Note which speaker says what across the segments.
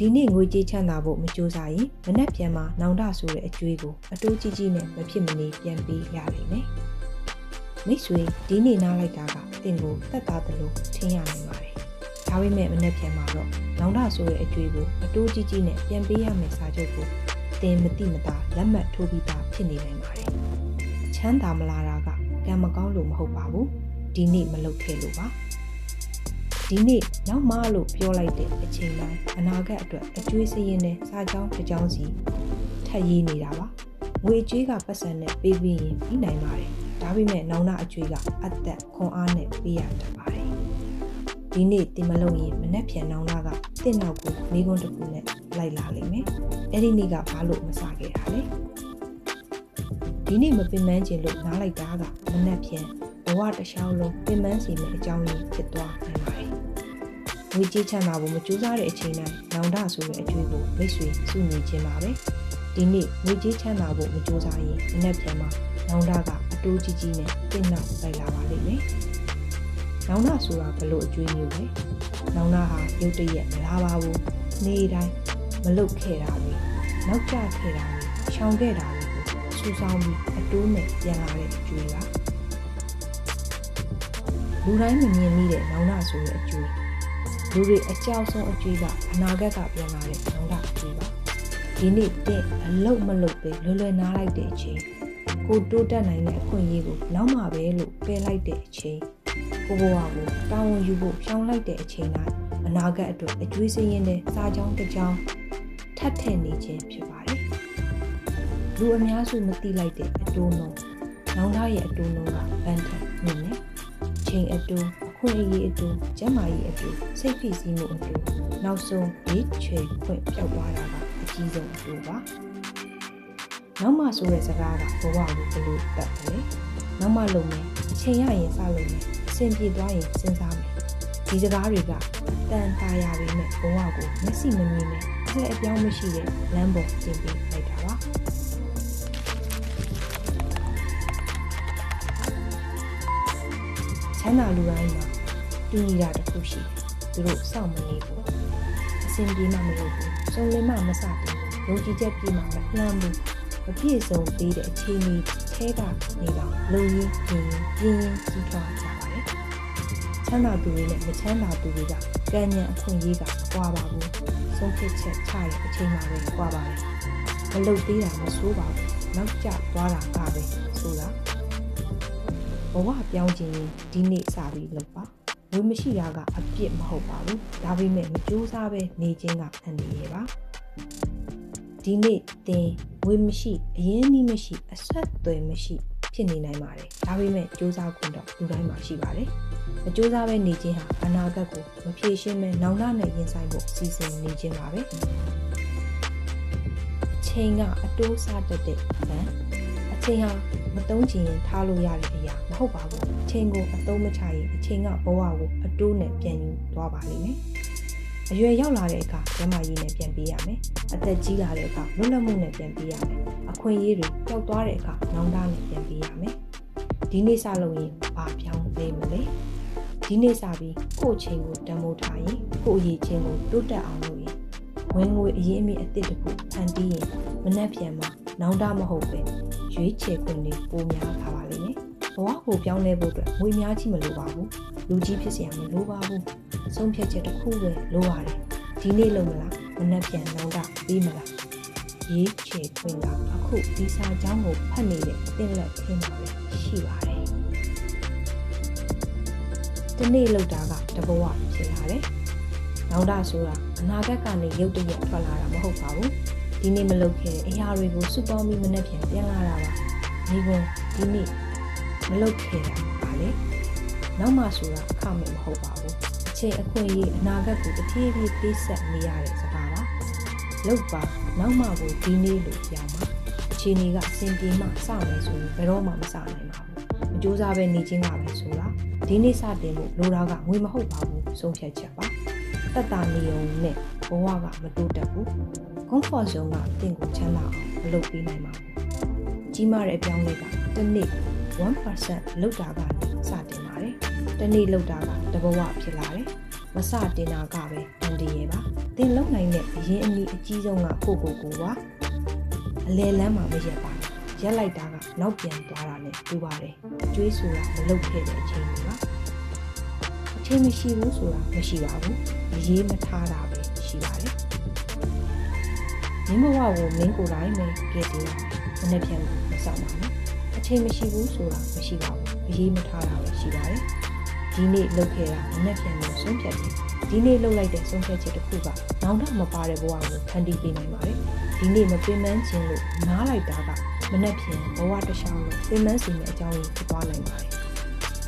Speaker 1: ဒီနေ့ငွေကြေးချမ်းသာဖို့မကြိုးစားရင်မနှက်ပြန်မှာနောင်တဆိုတဲ့အကျွေးကိုအတိုးကြီးကြီးနဲ့မဖြစ်မနေပြန်ပေးရနိုင်မယ်မိတ်ဆွေဒီနေ့နားလိုက်တာကတင်ကိုတက်တာတလို့ထင်ရနိုင်ပါတယ်ဒါပေမဲ့မနှက်ပြန်မှာတော့နောင်တဆိုတဲ့အကျွေးကိုအတိုးကြီးကြီးနဲ့ပြန်ပေးရမယ်စာချုပ်ကိုတင်မတိမတာလက်မှတ်ထိုးပြီးသားဖြစ်နေနိုင်ပါတယ်ချမ်းသာမလာတာကကံမကောင်းလို့မဟုတ်ပါဘူးဒီနေ့မလုပ်ခဲ့လို့ပါဒီနေ့နောက်မှလို့ပြောလိုက်တဲ့အချိန်တိုင်းအနာဂတ်အတွက်အကျွေးစရင်းနဲ့စာကြောင်းတစ်ကြောင်းစီထပ်ရေးနေတာပါငွေကျွေးကပတ်စံနဲ့ပေးပြီးရင်ပြီးနိုင်ပါတယ်ဒါပေမဲ့နောင်တအကျွေးကအသက်ခွန်အားနဲ့ပေးရတတ်ပါတယ်ဒီနေ့တင်မလို့ရင်မနှက်ဖြန်နောင်တကတင့်နောက်ကိုမိကွန်းတစ်ခုနဲ့လိုက်လာလိမ့်မယ်အဲ့ဒီနေ့ကဘာလို့မစခဲ့တာလဲဒီနေ့မပင်ပန်းခြင်းလို့နားလိုက်တာကမနှက်ဖြန်ဘဝတစ်လျှောက်လုံးပင်ပန်းစီမဲ့အကြောင်းရင်းဖြစ်သွားနိုင်ပါတယ်ငွေကြေးချမ်းသာဖို့မကြိုးစားတဲ့အချိန်တိုင်းနောင်တဆိုတဲ့အကျွေးကိုမိတ်ဆွေစုနေခြင်းပါပဲဒီနေ့ငွေကြေးချမ်းသာဖို့မကြိုးစားရင်မနှက်ပြန်မှာနောင်တကအတိုးကြီးကြီးနဲ့တင့်နောက်လိုက်လာပါလိမ့်မယ်နောင်တဆိုတာဘလို့အကျွေးမျိုးလဲနောင်တဟာရုတ်တရက်မလာပါဘူးနေ့တိုင်းမလုတ်ခဲ့တာတွေနောက်ကျခဲ့တာတွေရှောင်ခဲ့တာတွေကိုစူးစောင်းပြီးအတိုးနဲ့ပြန်လာတဲ့အကျွေးပါလူတိုင်းမမြင်မိတဲ့နောင်တဆိုတဲ့အကျွေးလူတွေအကြောက်ဆုံးအကျွေးကအနာဂတ်ကပြန်လာတဲ့နောင်တအကျွေးပါဒီနေ့တဲ့အလုတ်မလုတ်ပဲလွယ်လွယ်နားလိုက်တဲ့အချိန်ကိုတိုးတက်နိုင်တဲ့အခွင့်အရေးကိုနောက်မှပဲလို့ပယ်လိုက်တဲ့အချိန်ကိုဘဝကိုတာဝန်ယူဖို့ရှောင်လိုက်တဲ့အချိန်တိုင်းအနာဂတ်အတွက်အကျွေးစရင်းနဲ့စာကြောင်းတစ်ကြောင်းထပ်ထည့်နေခြင်းဖြစ်ပါတယ်လူအများစုမသိလိုက်တဲ့အတိုးနှုန်းနောင်တရဲ့အတိုးနှုန်းကဗန်ထက်မြင့်နေချိန်အတိုးအခွင့်အရေးအတိုးကျန်းမာရေးအတိုးစိတ်ဖိစီးမှုအတိုးနောက်ဆုံးရွေးချယ်ခွင့်ပြောက်သွားတာကအကြီးဆုံးအတိုးပါနောက်မှဆိုတဲ့စကားကဘဝကိုဘယ်လိုတတ်လဲနောက်မှလုပ်မယ်အချိန်ရရင်စလုပ်မယ်အဆင်ပြေသွားရင်စဉ်းစားမယ်ဒီစကားတွေကတန်တာရပေမဲ့ဘဝကိုမျက်စိမမြင်နဲ့အလှည့်အပြောင်းမရှိတဲ့လမ်းပေါ်တင်ပေးလိုက်တာပါချမ်းသာလူတိုင်းမှာတူညီတာတစ်ခုရှိတယ်သူတို့စောင့်မနေဘူးအဆင်ပြေမှမလုပ်ဘူးစုံလင်မှမစတင်ဘူးယုံကြည်ချက်ပြည့်မှမလှမ်းဘူးမပြည့်စုံသေးတဲ့အခြေအနေထဲကနေတော့လုံရင်းပြင်းကြီးထွားကြပါတယ်ချမ်းသာသူတွေနဲ့မချမ်းသာသူတွေကကံဉာဏ်အခွင့်အရေးကကွာပါဘူးဆုံးဖြတ်ချက်ချတဲ့အချိန်မှာပဲကွာပါတယ်မလုပ်သေးတာမဆိုးပါဘူးနောက်ကျသွားတာကပဲဆိုတာဘဝပြောင်းခြင်းဒီနေ့စပြီးလုပ်ပါဝေမရှိတာကအပြစ်မဟုတ်ပါဘူးဒါပေမဲ့မကြိုးစားပဲနေခြင်းကအန္တရာယ်ပါဒီနေ့တင်ဝေမရှိအရင်နည်းမရှိအဆက်အသွယ်မရှိဖြစ်နေနိုင်ပါတယ်ဒါပေမဲ့ကြိုးစားခွင့်တော့လူတိုင်းမှာရှိပါတယ်မကြိုးစားပဲနေခြင်းဟာအနာဂတ်ကိုမဖြေရှင်းမဲ့နောင်တနဲ့ရင်ဆိုင်ဖို့စီစဉ်နေခြင်းပါပဲအချိန်ကအတိုးစားတတ်တဲ့ဗန်အချိန်ဟာမတုံးချင်ရင်ထားလို့ရတဲ့အရာမဟုတ်ပါဘူးအချိန်ကိုအသုံးမချရင်အချိန်ကဘဝကိုအတိုးနဲ့ပြန်ယူသွားပါလိမ့်မယ်အရွယ်ရောက်လာတဲ့အခါကျမကြီးနဲ့ပြန်ပေးရမယ်အသက်ကြီးလာတဲ့အခါလွတ်လပ်မှုနဲ့ပြန်ပေးရမယ်အခွင့်အရေးတွေပျောက်သွားတဲ့အခါနောင်တနဲ့ပြန်ပေးရမယ်ဒီနေ့စလို့ရင်ဘာပြောင်းလဲမလဲဒီနေ့စပြီးကိုယ့်ချိန်ကိုတန်ဖိုးထားရင်ကိုယ့်အရေးချင်းကိုတိုးတက်အောင်လုပ်ရင်ဝင်ငွေအရေးအမြစ်အသစ်တစ်ခုဖန်တီးရင်မနှက်ပြန်မှာနောင်တမဟုတ်ပဲရွေးချယ်ခွင့်တွေပိုများလာပါလိမ့်မယ်ဘဝကိုပြောင်းလဲဖို့အတွက်ငွေများကြီးမလိုပါဘူးလူကြီးဖြစ်စရာမလိုပါဘူးဆုံးဖြတ်ချက်တစ်ခုပဲလိုရတယ်ဒီနေ့လုံးမလားမနှက်ပြန်နောင်တပေးမလားရွေးချယ်ခွင့်ကအခုဒီစာကြောင်းကိုဖတ်နေတဲ့တင်လက်ခင်းပါပဲရှိပါတယ်ဒီနေ့လောက်တာကတဘဝဖြစ်လာတယ်နောင်တဆိုတာအနာဂတ်ကနေရုတ်တရက်ထွက်လာတာမဟုတ်ပါဘူးဒီနေ့မလုပ်ခဲ့တဲ့အရာတွေကိုစုပေါင်းပြီးမနှက်ပြန်လာတာပါဒီကွန်ဒီနေ့မလုပ်ခဲ့တာပါလေနောက်မှဆိုတာအခမဲ့မဟုတ်ပါဘူးအချိန်အခွင့်အရေးအနာဂတ်ကိုတဖြည်းဖြည်းပေးဆက်နေရတဲ့စကားပါလုပ်ပါနောက်မှကိုဒီနေ့လို့ပြောင်းပါအခြေအနေကအဆင်ပြေမှစမယ်ဆိုရင်ဘယ်တော့မှမစနိုင်ပါဘူးမကြိုးစားပဲနေခြင်းကပဲဆိုတာဒီနေ့စတင်ဖို့လိုတာကငွေမဟုတ်ပါဘူးဆုံးဖြတ်ချက်ပါတက်တာနေုံနဲ့ဘဝကမတိုးတက်ဘူး comfort zone ကတင့်ကိုချမ်းသာအောင်မလုပ်ပေးနိုင်ပါဘူးကြီးမားတဲ့အပြောင်းလဲကတစ်နေ့ 1% လောက်တာကနေစတင်ပါတယ်တစ်နေ့လောက်တာကတဘဝဖြစ်လာတယ်မစတင်တာကပဲအန်ဒီရဲ့ပါ တင်လုံနိုင်တဲ့အရင်အနည်းအကြီးဆုံးကကိုပါအလဲလန်းမှာမရက်ပါရက်လိုက်တာကနောက်ပြန်သွားတာနဲ့တူပါတယ်ကျွေးဆိုတာမလုပ်ခဲ့တဲ့အချိန်တွေပါအချိန်မရှိဘူးဆိုတာမရှိပါဘူးအရေးမထားတာပဲရှိပါတယ်မင်းဘဝကိုမင်းကိုယ်တိုင်ပဲကဲတင်မနှက်ပြန်မဆောင်ပါနဲ့အချိန်မရှိဘူးဆိုတာမရှိပါဘူးအရေးမထားတာပဲရှိပါတယ်ဒီနေ့လုပ်ခဲ့တာမနှက်ပြန်လို့ဆုံးဖြတ်တယ်ဒီနေ့လုပ်လိုက်တဲ့ဆုံးဖြတ်ချက်တစ်ခုကနောင်တမပါတဲ့ဘဝကိုဖန်တီးပေးနိုင်ပါတယ်ဒီနေ့မပင်ပန်းခြင်းလို့နားလိုက်တာကမနှက်ပြန်ဘဝတစ်လျှောက်လို့ပင်ပန်းစီမယ့်အကြောင်းကိုဖြစ်သွားနိုင်ပါတယ်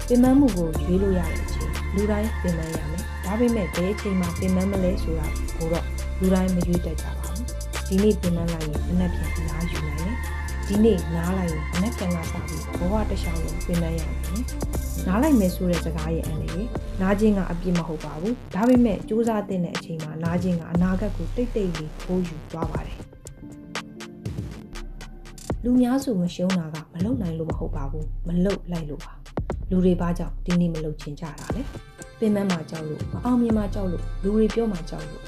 Speaker 1: ပင်ပန်းမှုကိုရွေးလို့ရတဲ့အချိန်လူတိုင်းပင်ပန်းရမယ်ဒါပေမဲ့ဘယ်အချိန်မှပင်ပန်းမလဲဆိုတာကိုတော့လူတိုင်းမရွေးတတ်ကြပါဘူးဒီနေ့ပင်ပန်းလိုက်ရင်မနှက်ပြန်နားယူနိုင်တယ်ဒီနေ့နားလိုက်ရင်မနှက်ပြန်ကစပြီးဘဝတစ်လျှောက်လို့ပင်ပန်းရမယ်နားလိုက်မယ်ဆိုတဲ့စကားရဲ့အန်လေးနားခြင်းကအပြစ်မဟုတ်ပါဘူးဒါပေမဲ့စူးစမ်းတဲ့အချိန်မှာနားခြင်းကအနာဂတ်ကိုတိတ်တိတ်လေးပိုးယူသွားပါတယ်လူများစုမရှုံးတာကမလုံနိုင်လို့မဟုတ်ပါဘူးမလုံလိုက်လို့ပါလူတွေဘာကြောင့်ဒီနေ့မလုံချင်ကြတာလဲပင်မမှာကြောက်လို့မအောင်မြင်မှာကြောက်လို့လူတွေပြောမှာကြောက်လို့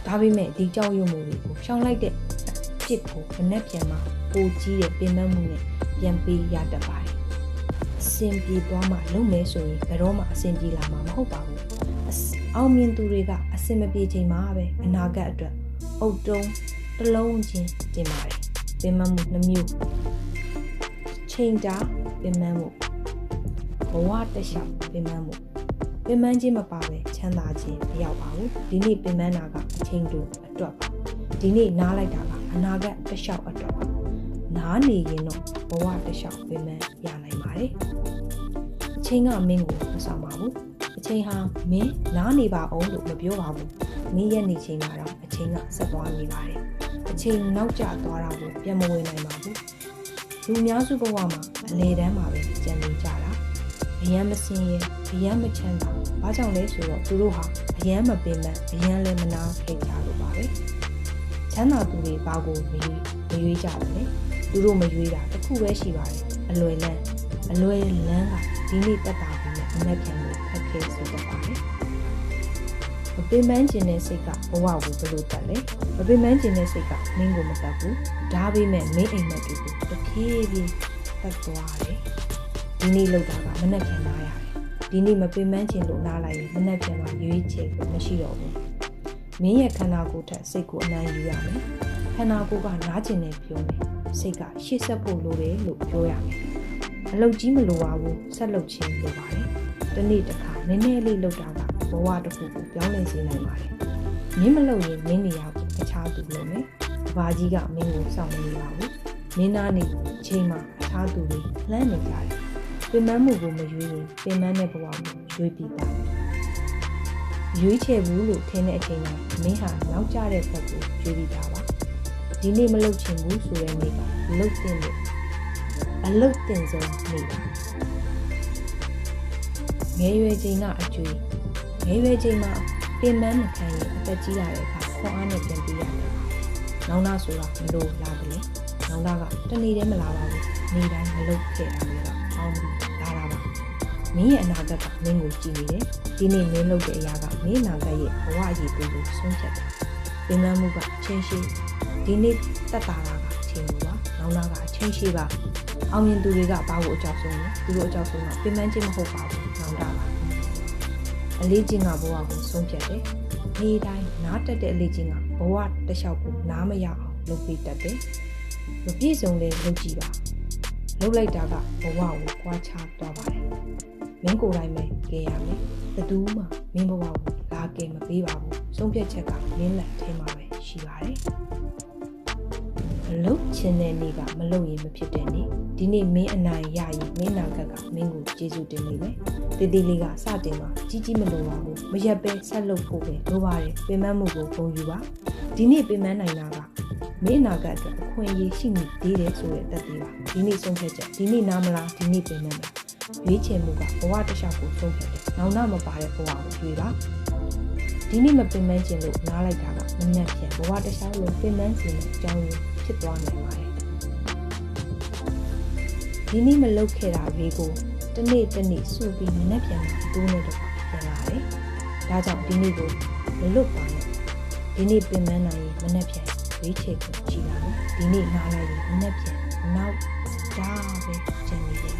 Speaker 1: ဒါပေမဲ့ဒီကြောက်ရွံ့မှုတွေကိုရှောင်လိုက်တဲ့အဖြစ်ကိုမနှက်ပြန်မှာပိုကြီးတဲ့ပင်မမှုနဲ့ပြန်ပေးရတတ်ပါတယ်အဆင်ပြေသွားမှလုံမယ်ဆိုရင်ဘယ်တော့မှအဆင်ပြေလာမှာမဟုတ်ပါဘူးအောင်မြင်သူတွေကအဆင်မပြေချိန်မှာပဲအနာဂတ်အတွက်အုတ်တုံးတစ်လုံးချင်းတင်ပါတယ်ပင်မမှုနှမျိုးချိန်တာပင်မမှုဘဝတစ်လျှောက်ပင်မမှုပင်မခြင်းမပါပဲချမ်းသာခြင်းမရောက်ပါဘူးဒီနေ့ပင်မတာကအချိန်တူအတွက်ပါဒီနေ့နားလိုက်တာကအနာဂတ်တစ်လျှောက်အတွက်ပါနားနေရင်တော့ဘဝတစ်လျှောက်ပင်မရနိုင်ပါတယ်အချိန်ကမင်းကိုမဆောင်ပါဘူးအချိန်ဟာမင်းနားနေပါအောင်လို့မပြောပါဘူးမင်းရဲ့နေချိန်ကတော့အချိန်ကဆက်သွားနေပါတယ်အချိန်နောက်ကျသွားတာကိုပြန်မဝင်နိုင်ပါဘူးလူများစုဘဝမှာအလေတန်းမှာပဲကြံနေကြတာအယမ်းမစင်းရဲအယမ်းမချမ်းသာဘာကြောင့်လဲဆိုတော့သူတို့ဟာအယမ်းမပင်ပန်းအယမ်းလည်းမနာခဲ့ကြလို့ပါပဲချမ်းသာသူတွေဘာကိုမရွေးကြတယ်လေသူတို့မရွေးတာတခုပဲရှိပါတယ်အလွယ်လန်းကဒီနေ့တက်တာပြီးနဲ့အနက်ပြန်လို့ဖက်ခဲစေတတ်ပါတယ်မပင်ပန်းခြင်းတဲ့စိတ်ကဘဝကိုဘယ်လိုတက်လဲမပင်ပန်းခြင်းတဲ့စိတ်ကမင်းကိုမတက်ဘူးဒါပေမဲ့မင်းအိမ်မက်တွေကိုတဖြည်းဖြည်းတက်သွားတယ်ဒီနေ့လောက်တာကမနှက်ပြန်လာရတယ်ဒီနေ့မပင်ပန်းခြင်းလို့နားလိုက်ရင်မနှက်ပြန်မှာရွေးချယ်ကိုမရှိတော့ဘူးမင်းရဲ့ခန္ဓာကိုယ်ထက်စိတ်ကိုအနိုင်ယူရမယ်ခန္ဓာကိုယ်ကနားကျင်နေပြောမယ်စိတ်ကရှေ့ဆက်ဖို့လိုတယ်လို့ပြောရမယ်အလုပ်ကြီးမလိုပါဘူးဆက်လုပ်ခြင်းလိုပါတယ်တနေ့တစ်ခါနည်းနည်းလေးလုပ်တာကဘဝတစ်ခုကိုပြောင်းလဲစေနိုင်ပါတယ်မင်းမလုပ်ရင်မင်းနေရာကိုအခြားသူလုပ်မယ်ဘာကြီးကမင်းကိုစောင့်နေပါဘူးမင်းသားနေအချိန်မှာအခြားသူတွေလှမ်းနေကြတယ်ပင်ပန်းမှုကိုမရွေးရင်ပင်ပန်းတဲ့ဘဝကိုရွေးပြီးသားရွေးချယ်ဘူးလို့ထင်တဲ့အချိန်မှာမင်းဟာနောက်ကျတဲ့ဘက်ကိုရွေးပြီးသားပါဒီနေ့မလုပ်ချင်ဘူးဆိုတဲ့နေ့ကလုပ်တင်လို့အလုပ်တင်ဆုံးနေ့ပါငယ်ရွယ်ချိန်ကအကျွေးငယ်ရွယ်ချိန်မှာပင်ပန်းမခံရင်အသက်ကြီးလာတဲ့အခါခွန်အားနဲ့ပြန်ပြေးရတယ်။နောင်နာဆိုတာမလို့လာတယ်လေ။နောင်နာကတနေ့တည်းမလာပါဘူး။နေ့တိုင်းမလုပ်ခဲ့တာလည်းအောင်းပြီးလာတာပါ။မင်းရဲ့အနာဂတ်ကမင်းကိုကြည့်နေတယ်။ဒီနေ့မင်းလုပ်တဲ့အရာကမင်းအနာဂတ်ရဲ့ဘဝအရေးတွေကိုဆုံးဖြတ်တယ်။ပင်ပန်းမှုကချင်းရှိဒီနေ့တက်တာကအချင်းလိုပါ။နောင်နာကအချင်းရှိပါ။အောင်မြင်သူတွေကဘာကိုအကြောက်ဆုံးလဲ။သူတို့အကြောက်ဆုံးကပင်ပန်းခြင်းမဟုတ်ပါဘူး။နောင်တာပါ။အလေးချင်းကဘဝကိုဆုံးဖြတ်တယ်။နေ့တိုင်းနားတက်တဲ့အလေးချင်းကဘဝတစ်လျှောက်ကိုနားမရအောင်လုပ်ပေးတတ်တယ်။မပြည့်စုံတဲ့လုပ်ကြည့်ပါ။လုပ်လိုက်တာကဘဝကိုကွာခြားသွားပါတယ်။မင်းကိုယ်တိုင်ပဲကဲရမယ်။ဘယ်သူမှမင်းဘဝကိုလာကဲမပေးပါဘူး။ဆုံးဖြတ်ချက်ကမင်းလက်ထဲမှာပဲရှိပါတယ်။မလုပ်ချင်တဲ့နေ့ကမလုပ်ရင်မဖြစ်တဲ့နေ့ဒီနေ့မင်းအနိုင်ရရင်မင်းနာဂတ်ကမင်းကိုကျေးဇူးတင်နေမယ်။တေးသေးလေးကစတင်ပါကြီးမလိုပါဘူး။မရက်ပဲဆက်လုပ်ဖို့ပဲလိုပါတယ်။ပင်ပန်းမှုကိုပုံယူပါ။ဒီနေ့ပင်ပန်းနိုင်တာကမင်းအနာဂတ်အတွက်အခွင့်အရေးရှိနေသေးတယ်ဆိုတဲ့သက်သေပါ။ဒီနေ့ဆုံးဖြတ်ချက်ဒီနေ့နားမလားဒီနေ့ပင်ပန်းမယ်။ရွေးချယ်မှုကဘဝတစ်လျှောက်ကိုဆုံးဖြတ်တယ်။နောင်နာမပါတဲ့ဘဝကိုရွေးပါ။ဒီနေ့မပင်ပန်းခြင်းလို့နားလိုက်တာကမနှက်ပြန်ဘဝတစ်လျှောက်လုံးပင်ပန်းခြင်းနဲ့အကြောင်းရင်းဖြစ်သွားနိုင်ပါတယ်။ဒီနေ့မလုပ်ခဲ့တာတွေကိုတနေ့စုပြီးမနှက်ပြန်တာတိုးနေတော့ပြန်လာတယ်။ဒါကြောင့်ဒီနေ့ကိုမလွတ်ပါနဲ့ ဒီနေ့ပင်ပန်းနိုင်ရင်မနှက်ပြန်ရွေးချယ်ခွင့်ရှိတာပေါ့ဒီနေ့နားလိုက်ရင်မနှက်ပြန်နောက်ဒါပဲကျန်နေတယ်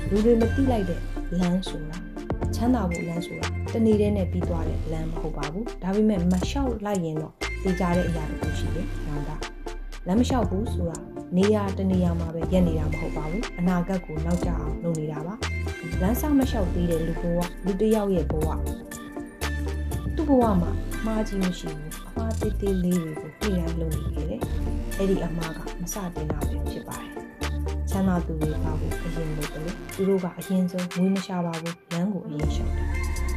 Speaker 1: လူတွေမတိလိုက်တဲ့လမ်းဆိုတာချမ်းသာဖို့လမ်းဆိုတာတနေ့တည်းနဲ့ပြီးသွားတဲ့လမ်းမဟုတ်ပါဘူးဒါပေမဲ့မလျှောက်လိုက်ရင်တော့သိကြတဲ့အရာတစ်ခုရှိတယ်။နောင်တလမ်းမလျှောက်ဘူးဆိုတာနေရာတနေရာမှာပဲရက်နေတာမဟုတ်ပါဘူးအနာဂတ်ကိုနောက်ကျအောင်လုပ်နေတာပါလမ်းဆောင်မလျှောက်သေးတဲ့လူတစ်ယောက်ရဲ့ဘဝသူ့ဘဝမှာမှားကြီးမရှိဘူးအမှားသေးသေးလေးတွေကိုပြည်ရန်လုပ်နေခဲ့တယ်အဲ့ဒီအမှားကမစတင်တာပဲဖြစ်ပါတယ်ချမ်းသာသူတွေပါဖို့အရင်လုပ်တယ်သူတို့ကအရင်ဆုံးဝေးမရှာပါဘူးလမ်းကိုအရင်လျှောက်တယ်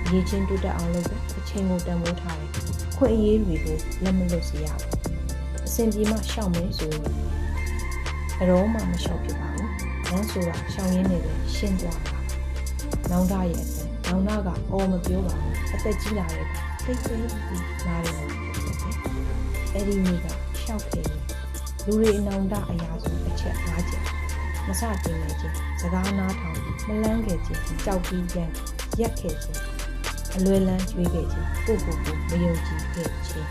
Speaker 1: အရေးချင်းတိုးတက်အောင်လုပ်တယ်အချိန်ကိုတန်ဖိုးထားတယ်ခွင့်အရေးတွေကိုလက်မလွတ်စေရဘူးအစဉ်ပြေမှရှောက်မယ်ဆိုရင်ဘယ်တော့မှမလျှောက်ဖြစ်ပါဘူးလမ်းဆိုတာရှောင်ရင်းနဲ့ပဲရှင်းသွားတာနောင်တရဲ့အသက်နောင်တကအော်မပြောပါဘူးအသက်ကြီးလာတဲ့အခါတိတ်တိတ်ပြီးနားရတော့ဖြစ်တယ်အဲ့ဒီနေ့ကရှောက်ခဲ့တယ်လူတွေနောင်တအရာဆိုအချက်၅ချက်မစတင်နေခြင်းစကားနားထောင်မလန်းခဲ့ခြင်းကြောက်ပြီးပြန်ရက်ခဲ့ခြင်းအလွယ်လန်းကျွေးခဲ့ခြင်းကိုယ့်ကိုယ်ကိုမယုံကြည်ခဲ့ခြင်း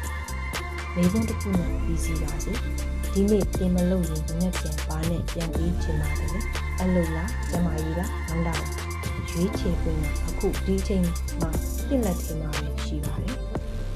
Speaker 1: နေဘုံတစ်ခုနဲ့ပြီးစီပါစေဒီနေ့ပြင်မလို့ရင်ဒီနေ့ပြန်ပါနဲ့ပြန်ပြီးချင်ပါတယ်အလုပ်လားကျမကြီးလားနောင်တာလားရွေးချယ်ခွင့်ကအခုဒီချိန်မှာပြည့်လက်ထင်မှာပဲရှိပါတယ်